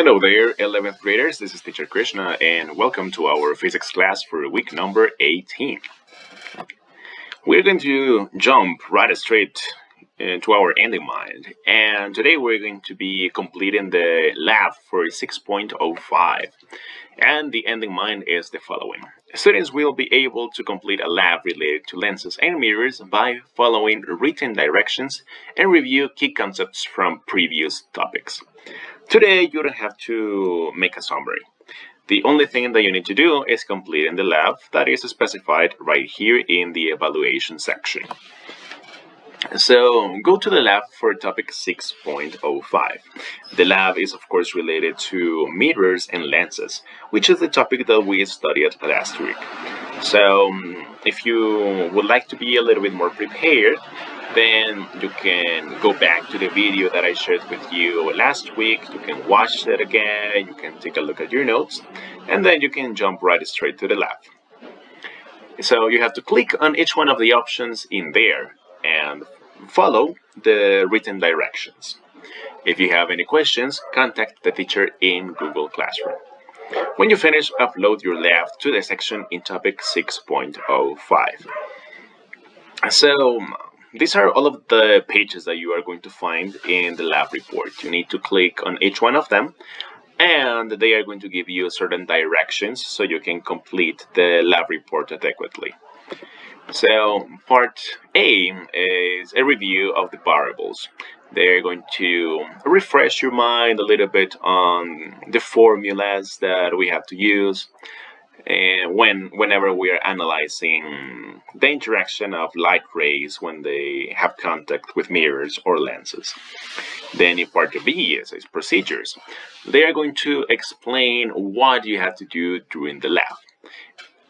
Hello there, 11th graders. This is Teacher Krishna, and welcome to our physics class for week number 18. We're going to jump right straight to our ending mind, and today we're going to be completing the lab for 6.05. And the ending mind is the following. Students will be able to complete a lab related to lenses and mirrors by following written directions and review key concepts from previous topics. Today, you don't have to make a summary. The only thing that you need to do is complete in the lab that is specified right here in the evaluation section. So go to the lab for topic 6.05. The lab is of course related to mirrors and lenses, which is the topic that we studied last week. So if you would like to be a little bit more prepared, then you can go back to the video that I shared with you last week. You can watch it again, you can take a look at your notes, and then you can jump right straight to the lab. So you have to click on each one of the options in there and follow the written directions. If you have any questions, contact the teacher in Google Classroom. When you finish, upload your lab to the section in topic 6.05. So these are all of the pages that you are going to find in the lab report. You need to click on each one of them, and they are going to give you certain directions so you can complete the lab report adequately. So part A is a review of the variables. They're going to refresh your mind a little bit on the formulas that we have to use and whenever we are analyzing the interaction of light rays when they have contact with mirrors or lenses. Then in part B is procedures. They are going to explain what you have to do during the lab.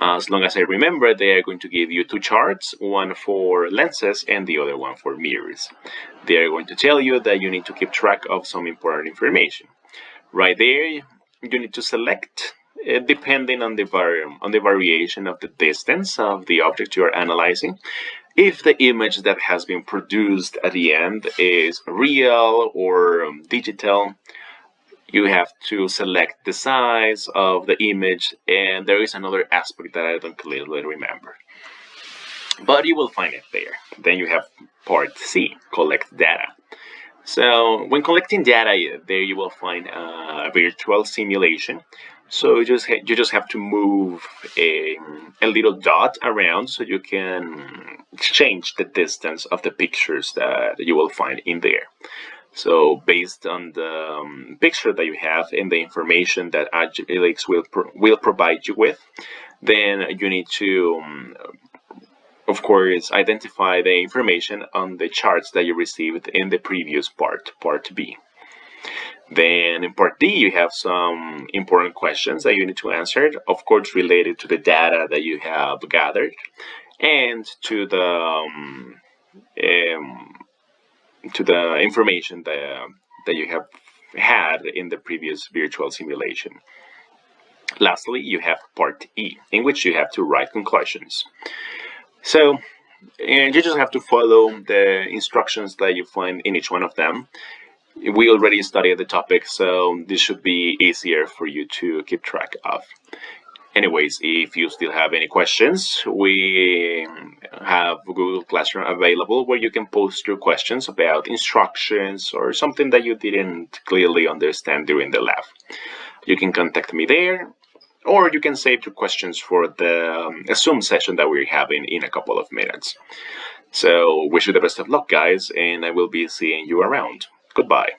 As long as I remember, they are going to give you two charts, one for lenses and the other one for mirrors. They are going to tell you that you need to keep track of some important information. Right there, you need to select, depending on the variation of the distance of the object you are analyzing, if the image that has been produced at the end is real or digital. You have to select the size of the image, and there is another aspect that I don't clearly remember. But you will find it there. Then you have part C, collect data. So when collecting data, there you will find a virtual simulation. So you just have to move a little dot around so you can change the distance of the pictures that you will find in there. So based on the picture that you have and the information that Agilex will provide you with, then you need to, of course, identify the information on the charts that you received in the previous part B. Then in part D, you have some important questions that you need to answer, of course, related to the data that you have gathered and to the information that you have had in the previous virtual simulation. Lastly, you have part E, in which you have to write conclusions. So you just have to follow the instructions that you find in each one of them. We already studied the topic, so this should be easier for you to keep track of. Anyways, if you still have any questions, we have Google Classroom available where you can post your questions about instructions or something that you didn't clearly understand during the lab. You can contact me there, or you can save your questions for the Zoom session that we're having in a couple of minutes. So wish you the best of luck, guys, and I will be seeing you around. Goodbye.